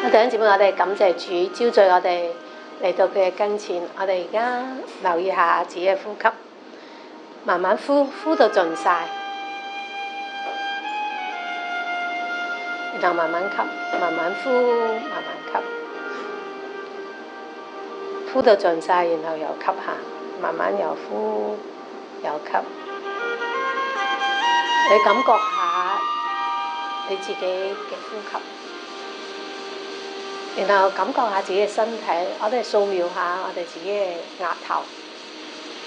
弟兄姊妹，我哋感謝主，招聚我哋嚟到佢嘅跟前。我哋而家留意下自己嘅呼吸，慢慢呼到盡晒，然後慢慢吸，慢慢呼，慢慢吸，呼到盡晒，然後又吸下，慢慢又呼又吸。你感覺下你自己嘅呼吸。然後感覺下自己嘅身體，我哋掃描下我哋自己嘅額頭。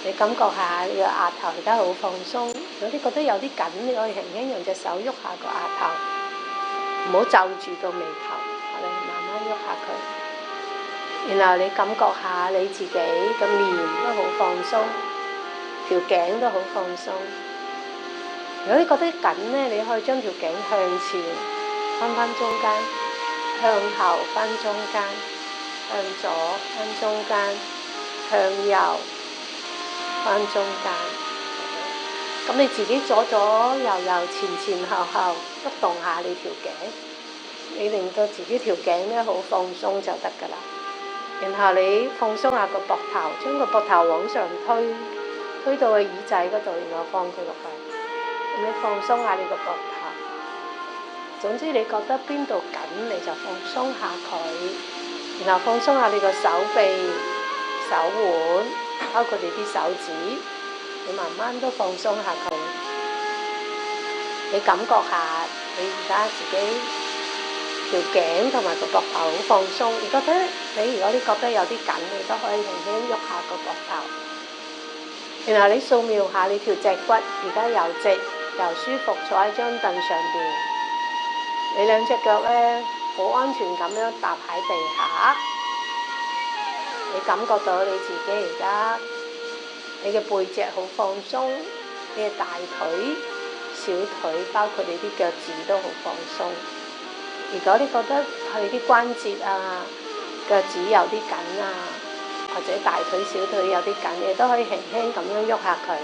你感覺下你個額頭而家好放鬆，有啲覺得有啲緊，你可以輕輕用隻手喐下個額頭，唔好皺住個眉頭，我哋慢慢喐下佢。然後你感覺下你自己個面都好放鬆，條頸都好放鬆。如果你覺得緊呢，你可以將條頸向前翻中間。向後翻中間，向左翻中間，向右翻中間。咁你自己左右前後喐動下你條頸，你令到自己條頸咧好放鬆就得㗎啦。然後你放鬆下個膊頭，將個膊頭往上推到個耳仔嗰度，然後放佢落去。咁你放鬆下你個膊頭。總之你覺得邊度緊你就放鬆下佢，然後放鬆下你個手臂、手腕，包括你啲手指，你慢慢都放鬆下佢。你感覺下你而家自己條頸同埋個膊頭好放鬆。如果你覺得有啲緊，你都可以輕輕喐下個膊頭。然後你掃描下你條脊骨，而家又直又舒服，坐喺張凳上邊。你兩隻腳咧好安全咁樣踏喺地下，你感覺到你自己而家你嘅背脊好放鬆，你嘅大腿、小腿，包括你啲腳趾都好放鬆。如果你覺得你啲關節啊、腳趾有啲緊啊，或者大腿、小腿有啲緊，你都可以輕輕咁樣喐下佢，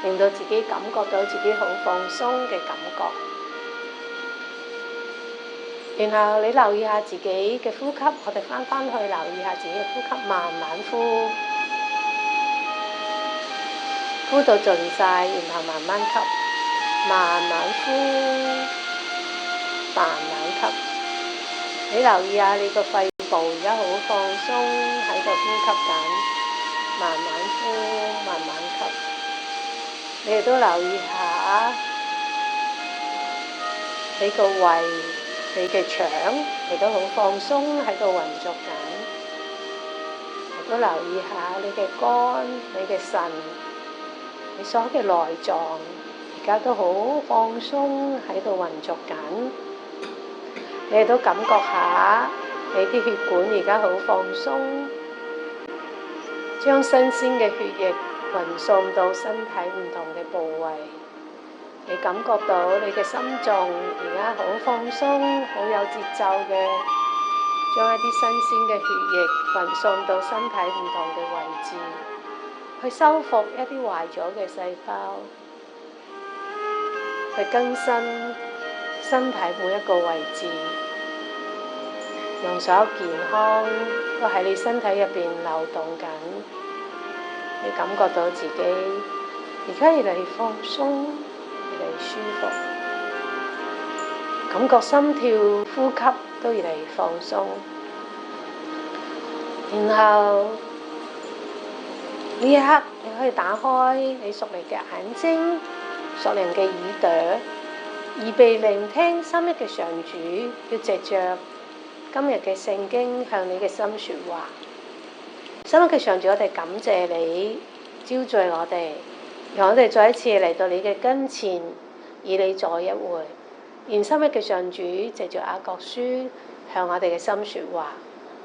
令到自己感覺到自己好放鬆嘅感覺。然後你留意下自己嘅呼吸，我哋翻去留意下自己嘅呼吸，慢慢呼到盡晒，然後慢慢吸，慢慢呼，慢慢吸。你留意下你個肺部而家好放鬆喺度呼吸緊，慢慢呼，慢慢吸。你亦都留意下你個胃。你嘅腸亦都好放鬆喺度運作緊，亦都留意下你嘅肝、你嘅腎、你所有嘅內臟，而家都好放鬆喺度運作緊。你亦都感覺下你啲血管而家好放鬆，將新鮮嘅血液運送到身體唔同嘅部位。你感覺到你嘅心臟而家好放鬆，好有節奏嘅，將一啲新鮮嘅血液運送到身體唔同嘅位置，去修復一啲壞咗嘅細胞，去更新身體每一個位置，讓所有健康都喺你身體入邊流動緊。你感覺到自己而家越嚟越放鬆，舒服，感覺心跳、呼吸都越嚟越放鬆。然後呢一刻，你可以打開你屬靈嘅眼睛、屬靈嘅耳朵，預備聆聽深一嘅上主，要藉着今日嘅聖經向你嘅心說話。深一嘅上主，我哋感謝你招聚我哋。讓我哋再一次嚟到你嘅跟前，以你坐一會。願深一嘅上主藉着雅各書向我哋嘅心說話，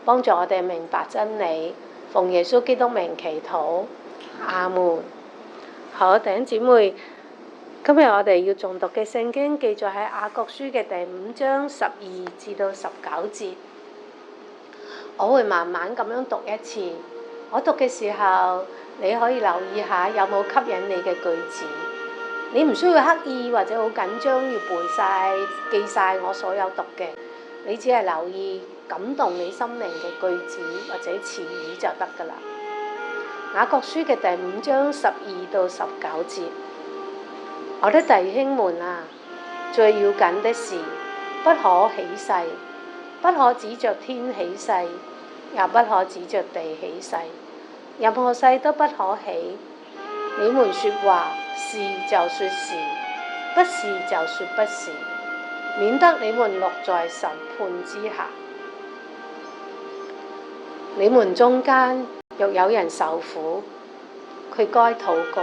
幫助我哋明白真理。奉耶穌基督名祈禱，阿門。好，弟兄姊妹，今日我哋要誦讀嘅聖經記載喺雅各書嘅第5章12至到19節。我會慢慢咁樣讀一次，我讀嘅時候，你可以留意下有冇吸引你嘅句子，你唔需要刻意或者好緊張要背晒記晒我所有讀嘅，你只係留意感動你心靈嘅句子或者詞語就得㗎啦。雅各書嘅第5章12到19節，我的弟兄們啊，最要緊的是，不可起誓，不可指着天起誓，也不可指着地起誓，任何誓都不可起。你們說話，是就說是，不是就說不是，免得你們落在審判之下。你們中間若有人受苦，佢該禱告；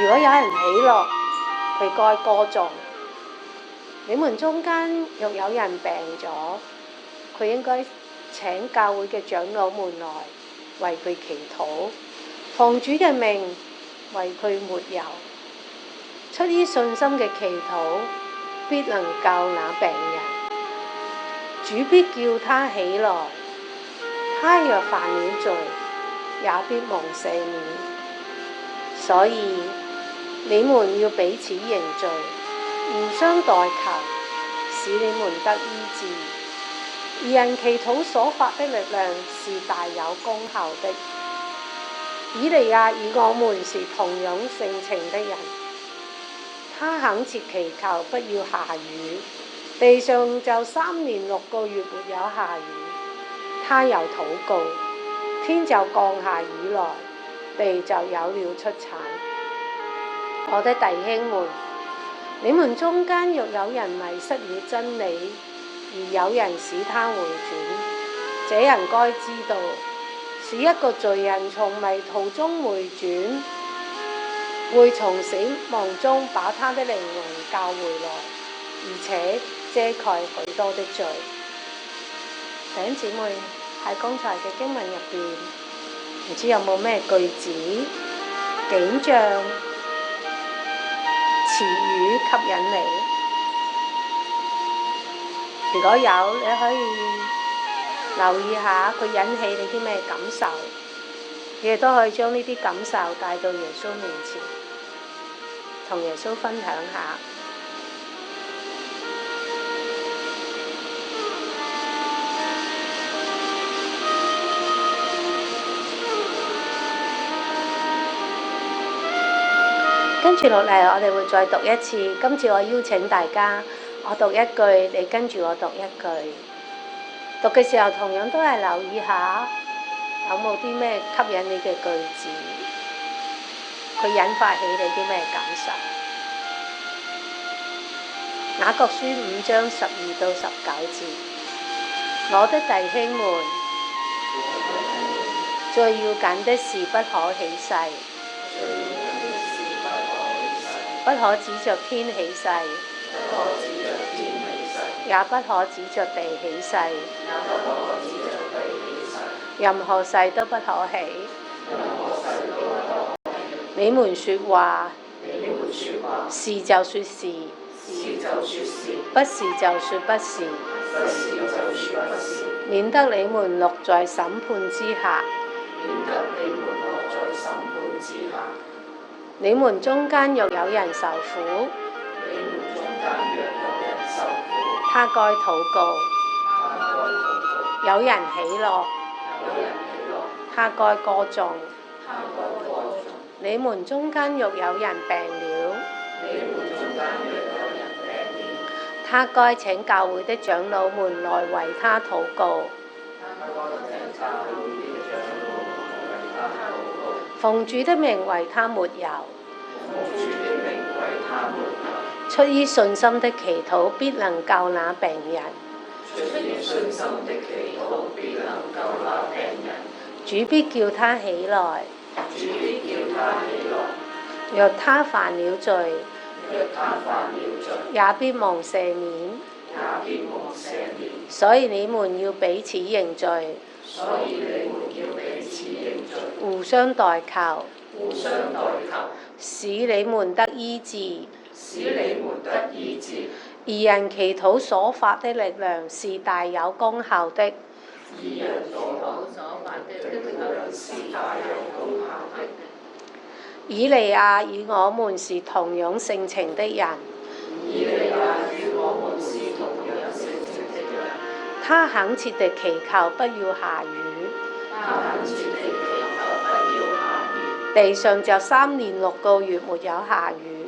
如果有人喜樂，佢該歌頌。你們中間若有人病咗，佢應該請教會嘅長老們來為佢祈禱，奉主嘅命為佢抹油。出於信心嘅祈禱，必能救那病人。主必叫他起來。他若犯了罪，也必蒙赦免。所以你們要彼此認罪，互相代求，使你們得醫治。義人祈禱所發的力量是大有功效的。以利亞與我們是同樣性情的人，他懇切祈求不要下雨，地上就3年6個月沒有下雨。他又禱告，天就降下雨來，地就有了出產。我的弟兄們，你們中間若有人迷失了真理，而有人使他回轉，這人該知道，是一個罪人從迷途中回轉，會從死亡中把他的靈魂救回來，而且遮蓋許多的罪。弟兄姊妹，喺剛才嘅經文入邊，唔知有冇咩句子、景象、詞語吸引你？如果有，你可以留意下佢引起你啲咩感受，你亦都可以將呢啲感受帶到耶穌面前，同耶穌分享下。跟住落嚟，我哋會再讀一次。今次我邀請大家，我讀一句，你跟住我讀一句。讀嘅時候同樣都係留意下，有冇啲咩吸引你嘅句子，佢引發起你啲咩感受。雅各書5章12到19節，我的弟兄們，最要緊的是不可起誓，不可指着天起誓，也不可指着地起誓，任何誓都不可起。你們說話，是就說是，不是就說不是，免得你們落在審判之下。你們中間若有人受苦，他該禱告；有人喜樂，他該歌頌。你們中間若有人病了，他該請教會的長老們來為他禱告，奉主的名為他抹油。出於信心的祈禱，必能救那病人。主必叫他起來。若他犯了罪，也必蒙赦免。所以你們要彼此認罪，互相代求，使你們得醫治。義人祈禱所發的力量是大有功效的。以利亞與我們是同樣性情的人，他懇切地祈求不要下雨，地上就3年6個月沒有下雨。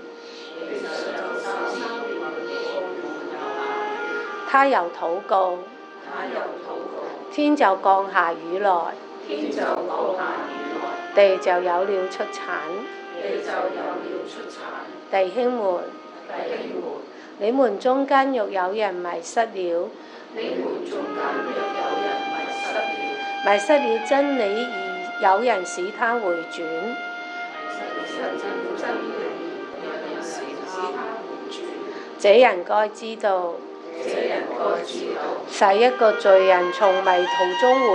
他又禱告，天就降下雨來，地就有了出產。弟兄們，你們中間若有人迷失了真理，而有人使他回轉，這人該知道，使一個罪人從迷途中回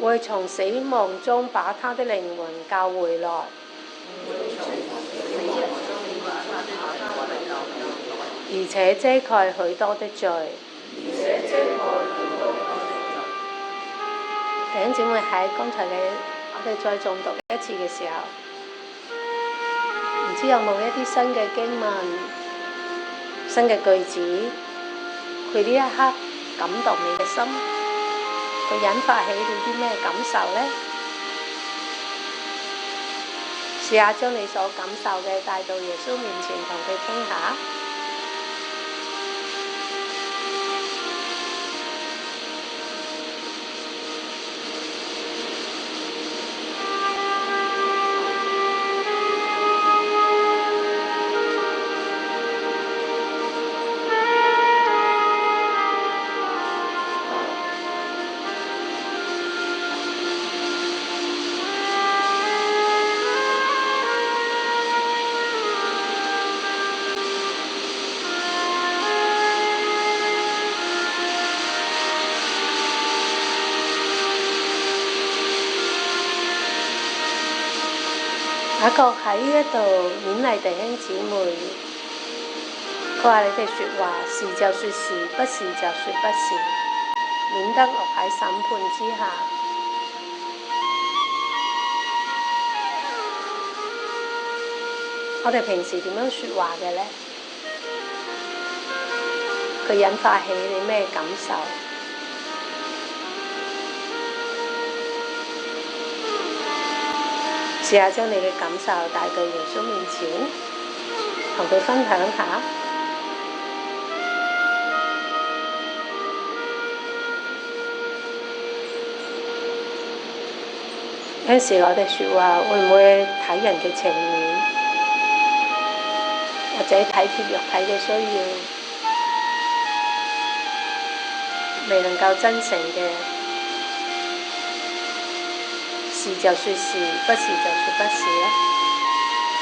轉，會從死亡中把他的靈魂救回來。而且遮蓋許多的罪。弟兄姊妹，喺剛才我哋再誦讀一次嘅時候，唔知有冇一啲新嘅經文、新嘅句子，佢呢一刻感動你嘅心，佢引發起你啲咩感受呢？試下將你所感受嘅帶到耶穌面前，同佢傾下。雅各喺呢一度勉勵弟兄姊妹，佢話：你哋説話是就説是，不是就説不是，免得落喺審判之下。我哋平時點樣説話嘅呢？佢引發起你咩感受？試下將你嘅感受帶到耶穌面前，同佢分享下。有陣時我哋説話會唔會睇人嘅情面，或者體貼肉體嘅需要，未能夠真誠嘅？是就説是，不是就説不是咧。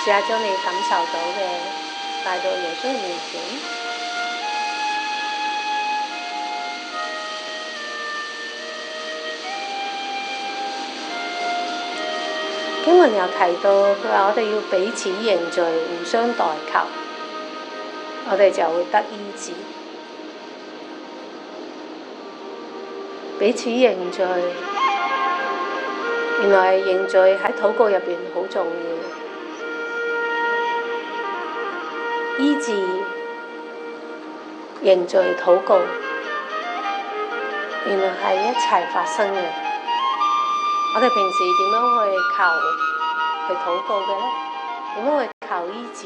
試下將你感受到嘅帶到耶穌面前。經文又提到，佢話我哋要彼此認罪，互相代求，我哋就會得醫治。彼此認罪。原來認罪喺禱告入邊好重要，醫治、認罪、禱告，原來係一齊發生嘅。我哋平時點樣去求、去禱告嘅呢？點樣去求醫治？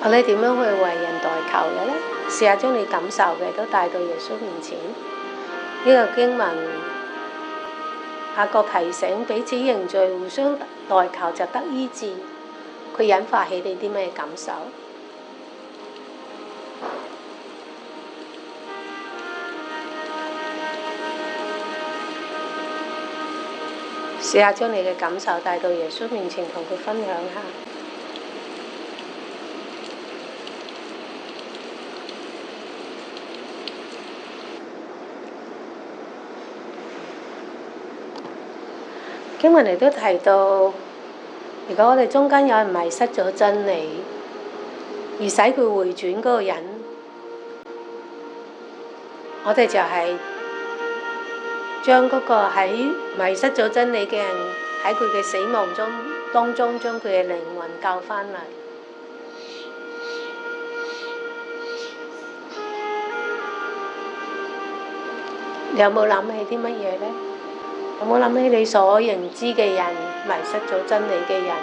我哋點樣去為人代求嘅呢？試下將你感受嘅都帶到耶穌面前。呢個經文雅各提醒彼此認罪、互相代求就得醫治。佢引發起你啲咩感受？試下將你嘅感受帶到耶穌面前，同佢分享下。經文嚟都提到，如果我哋中間有人迷失咗真理，而使佢回轉嗰個人，我哋就係將嗰個喺迷失咗真理嘅人喺佢嘅死亡當中將佢嘅靈魂救翻嚟。你有冇諗起啲乜嘢呢？有冇諗起你所認知嘅人，迷失咗真理嘅人？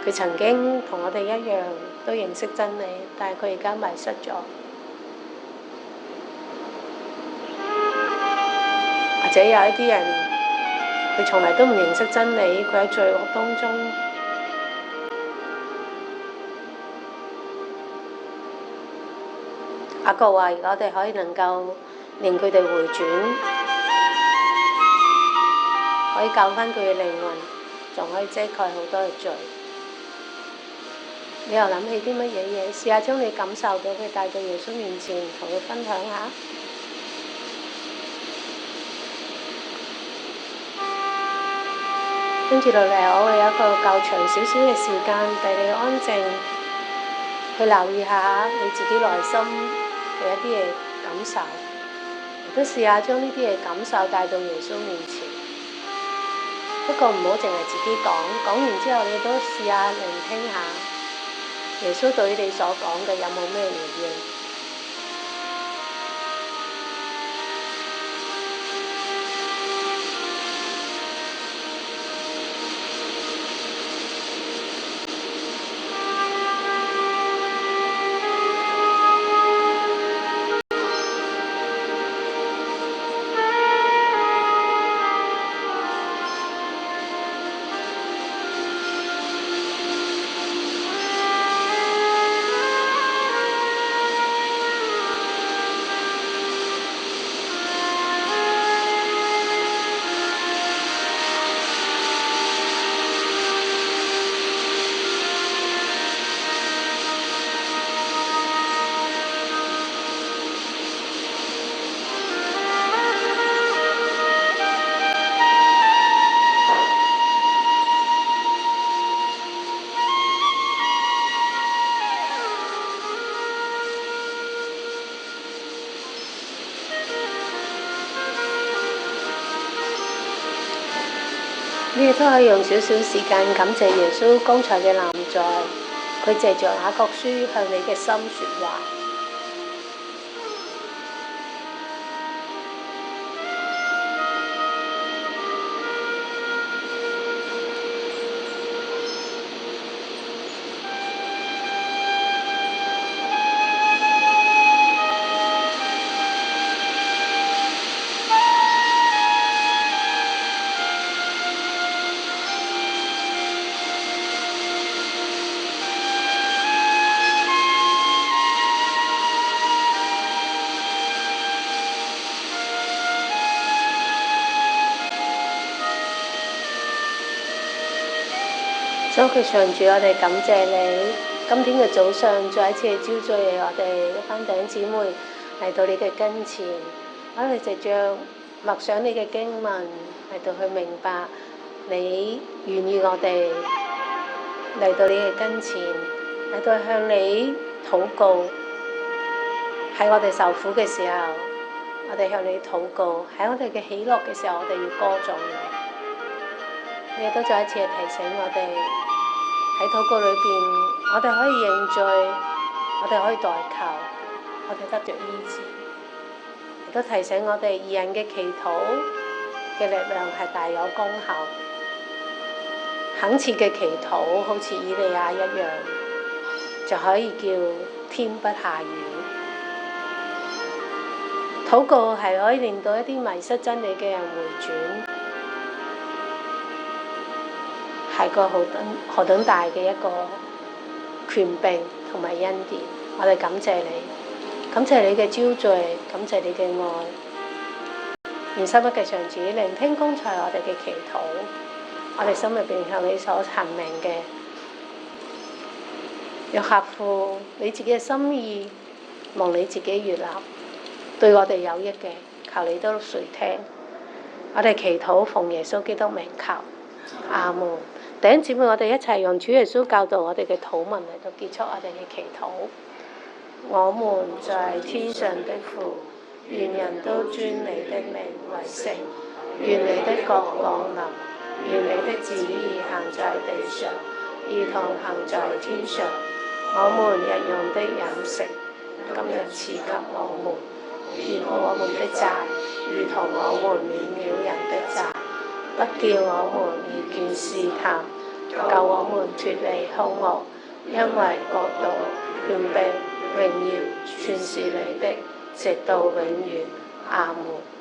佢曾經同我哋一樣都認識真理，但係佢而家迷失咗。或者有一啲人，佢從來都唔認識真理，佢喺罪惡當中。阿國話：如果我哋可以能夠令佢哋回轉，可以救翻佢嘅靈魂，仲可以遮蓋好多嘅罪。你又諗起啲乜嘢嘢？試下將你感受到嘅帶到耶穌面前，同佢分享下。跟住落嚟，我會有一個較長少少嘅時間，俾你安靜去留意下你自己內心嘅一啲嘅感受，亦都試下將呢啲嘅感受帶到耶穌面前。不過唔好淨係自己講，講完之後你都試下聆聽下耶穌對你所講嘅有冇咩回應。你亦都可以用少少時間感謝耶穌剛才嘅臨在，佢藉著雅各書向你嘅心說話。所以佢上主，我哋感謝你，今天嘅早上再一次嘅招聚我哋一班弟兄姊妹嚟到你嘅跟前，我哋藉著默想你嘅經文嚟到去明白你願意我哋嚟到你嘅跟前，嚟到向你禱告。喺我哋受苦嘅時候，我哋向你禱告；喺我哋嘅喜樂嘅時候，我哋要歌頌你。你亦都再一次嘅提醒我哋。喺禱告裏邊，我哋可以認罪，我哋可以代求，我哋得着醫治。亦都提醒我哋，義人嘅祈禱嘅力量係大有功效。懇切嘅祈禱好似以利亞一樣，就可以叫天不下雨。禱告係可以令到一啲迷失真理嘅人回轉。係個何等大嘅一個權柄同埋恩典，我哋感謝你，感謝你嘅招聚，感謝你嘅愛。願深一嘅上主聆聽剛才我哋嘅祈禱，我哋心入邊向你所陳明嘅，要合乎你自己嘅心意，望你自己悅納，對我哋有益嘅，求你都垂聽。我哋祈禱奉耶穌基督名求，阿門。弟兄姊妹，我哋一齊用主耶穌教導我哋嘅禱文嚟到結束我哋嘅祈禱。我們在天上的父，願人都尊你的名為聖。願你的國降臨，願你的旨意行在地上，如同行在天上。我們日用的飲食，今日賜給我們，免我們的債，如同我們免了人的債，不叫我們遇見試探，救我們脫離兇惡，因為國度、權柄、榮耀，全是你的，直到永遠。阿門。